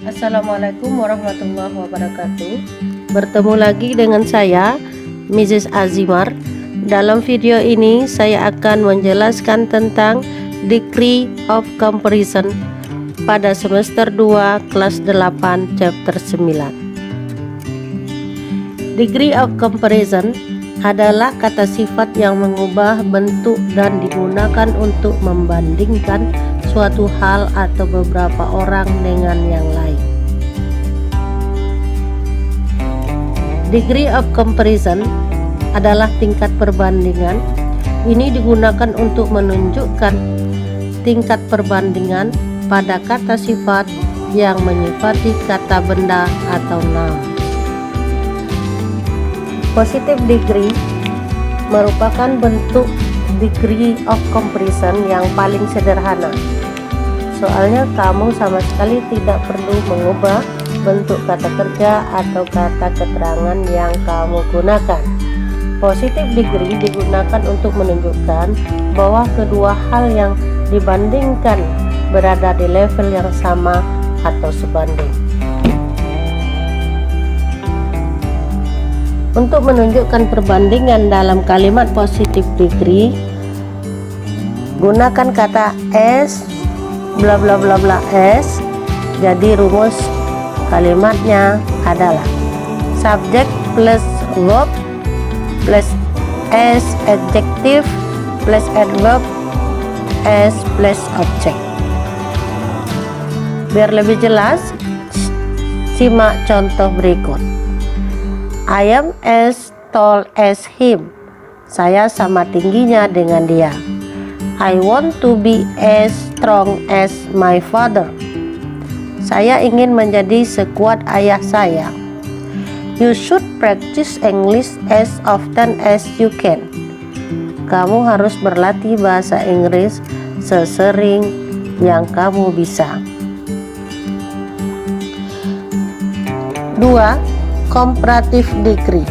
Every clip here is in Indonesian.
Assalamualaikum warahmatullahi wabarakatuh. Bertemu lagi dengan saya, Mrs. Azimar. Dalam video ini saya akan menjelaskan tentang Degree of Comparison pada semester 2 kelas 8 chapter 9. Degree of Comparison adalah kata sifat yang mengubah bentuk dan digunakan untuk membandingkan suatu hal atau beberapa orang dengan yang lain. Degree of comparison adalah tingkat perbandingan. Ini digunakan untuk menunjukkan tingkat perbandingan pada kata sifat yang menyifati kata benda atau noun. Positive degree merupakan bentuk degree of comparison yang paling sederhana. Soalnya kamu sama sekali tidak perlu mengubah bentuk kata kerja atau kata keterangan yang kamu gunakan. Positive degree digunakan untuk menunjukkan bahwa kedua hal yang dibandingkan berada di level yang sama atau sebanding. Untuk menunjukkan perbandingan dalam kalimat positive degree, gunakan kata as bla bla bla bla as. Jadi rumus kalimatnya adalah subject plus verb plus as adjective plus adverb as plus object. Biar lebih jelas, simak contoh berikut. I am as tall as him. Saya sama tingginya dengan dia. I want to be as strong as my father. Saya ingin menjadi sekuat ayah saya. You should practice English as often as you can. Kamu harus berlatih bahasa Inggris sesering yang kamu bisa. 2. Comparative degree.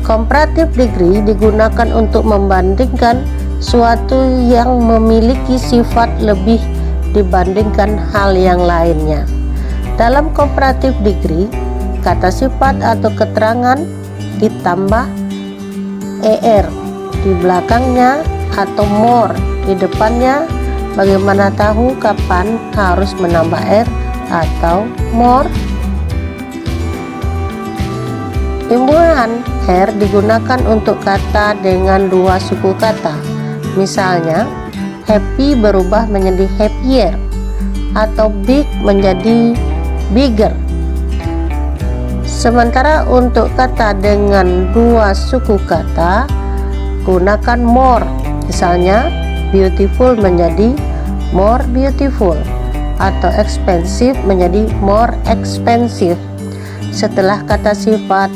Comparative degree digunakan untuk membandingkan suatu yang memiliki sifat lebih dibandingkan hal yang lainnya. Dalam comparative degree, kata sifat atau keterangan ditambah er di belakangnya atau more di depannya. Bagaimana tahu kapan harus menambah er atau more? Imbuhan er digunakan untuk kata dengan dua suku kata. Misalnya, happy berubah menjadi happier atau big menjadi bigger. Sementara untuk kata dengan dua suku kata, gunakan more. Misalnya, beautiful menjadi more beautiful atau expensive menjadi more expensive. Setelah kata sifat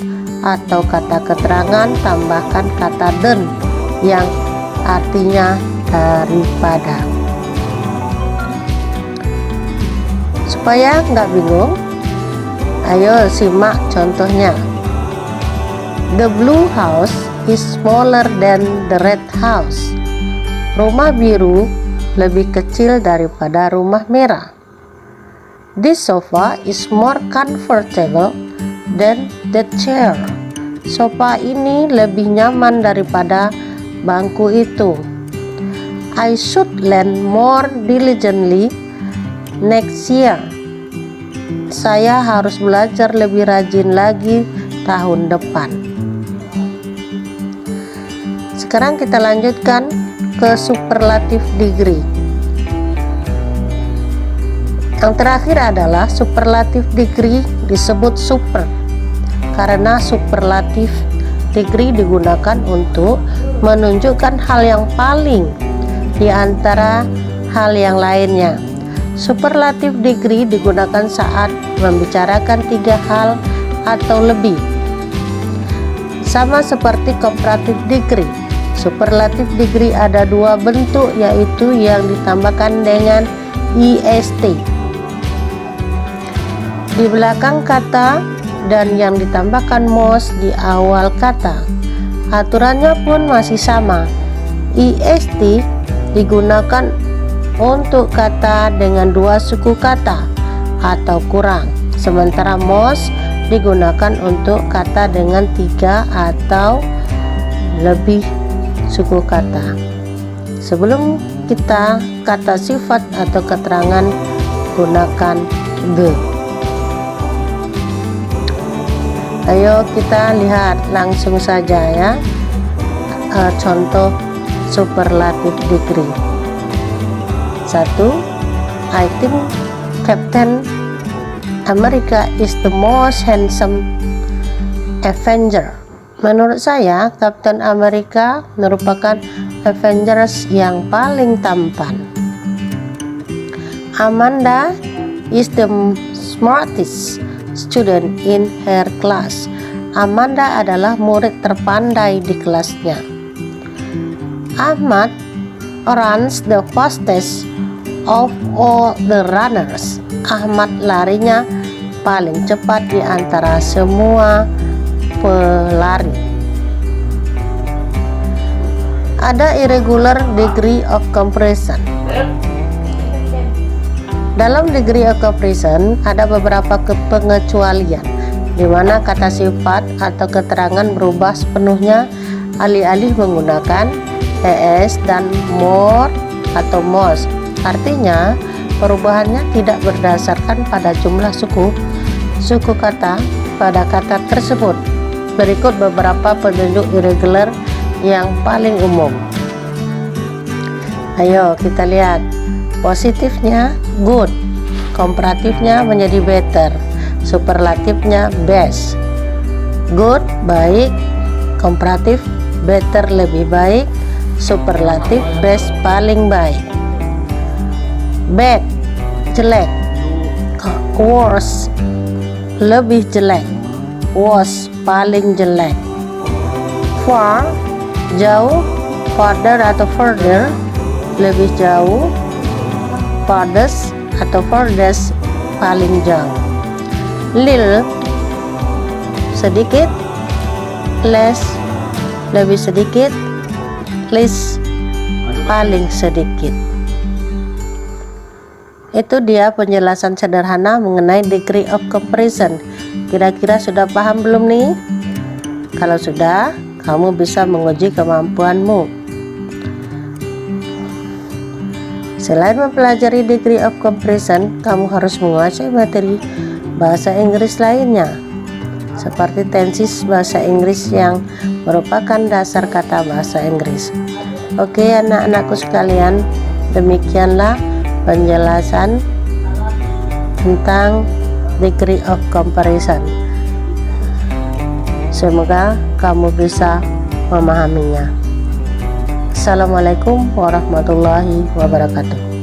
atau kata keterangan, tambahkan kata than yang artinya daripada. Supaya nggak bingung, ayo simak contohnya. The blue house is smaller than the red house. Rumah biru lebih kecil daripada rumah merah. This sofa is more comfortable than the chair. Sofa ini lebih nyaman daripada bangku itu. I should learn more diligently next year. Saya harus belajar lebih rajin lagi tahun depan. Sekarang kita lanjutkan ke superlative degree. Yang terakhir adalah superlative degree disebut super karena superlative degree digunakan untuk menunjukkan hal yang paling di antara hal yang lainnya. Superlative degree digunakan saat membicarakan tiga hal atau lebih. Sama seperti comparative degree, superlative degree ada dua bentuk, yaitu yang ditambahkan dengan est di belakang kata dan yang ditambahkan most di awal kata. Aturannya pun masih sama. est digunakan untuk kata dengan dua suku kata atau kurang. Sementara most digunakan untuk kata dengan 3 atau lebih suku kata. Sebelum kita kata sifat atau keterangan, gunakan the. Ayo kita lihat langsung saja ya, contoh superlative degree. 1. I think Captain America is the most handsome Avenger. Menurut saya, Captain America merupakan Avengers yang paling tampan. Amanda is the smartest student in her class. Amanda adalah murid terpandai di kelasnya. Ahmad runs the fastest of all the runners. Ahmad larinya paling cepat di antara semua pelari. Ada irregular degree of comparison. Dalam degree of comparison ada beberapa pengecualian di mana kata sifat atau keterangan berubah sepenuhnya alih-alih menggunakan es dan more atau most. Artinya perubahannya tidak berdasarkan pada jumlah suku kata pada kata tersebut. Berikut beberapa penunjuk irregular yang paling umum. Ayo kita lihat. Positifnya good, komparatifnya menjadi better, superlatifnya best. Good baik, komparatif better lebih baik, superlatif best paling baik. Bad jelek, worse lebih jelek, worse paling jelek. Far jauh, farther atau further lebih jauh, farthest atau farthest paling jauh. Little sedikit, less lebih sedikit, least paling sedikit. Itu dia penjelasan sederhana mengenai degree of comparison. Kira-kira sudah paham belum nih? Kalau sudah, kamu bisa menguji kemampuanmu. Selain mempelajari degree of comparison, kamu harus menguasai materi bahasa Inggris lainnya, seperti tenses bahasa Inggris yang merupakan dasar kata bahasa Inggris. Oke anak-anakku sekalian, demikianlah penjelasan tentang degree of comparison. Semoga kamu bisa memahaminya. Assalamualaikum warahmatullahi wabarakatuh.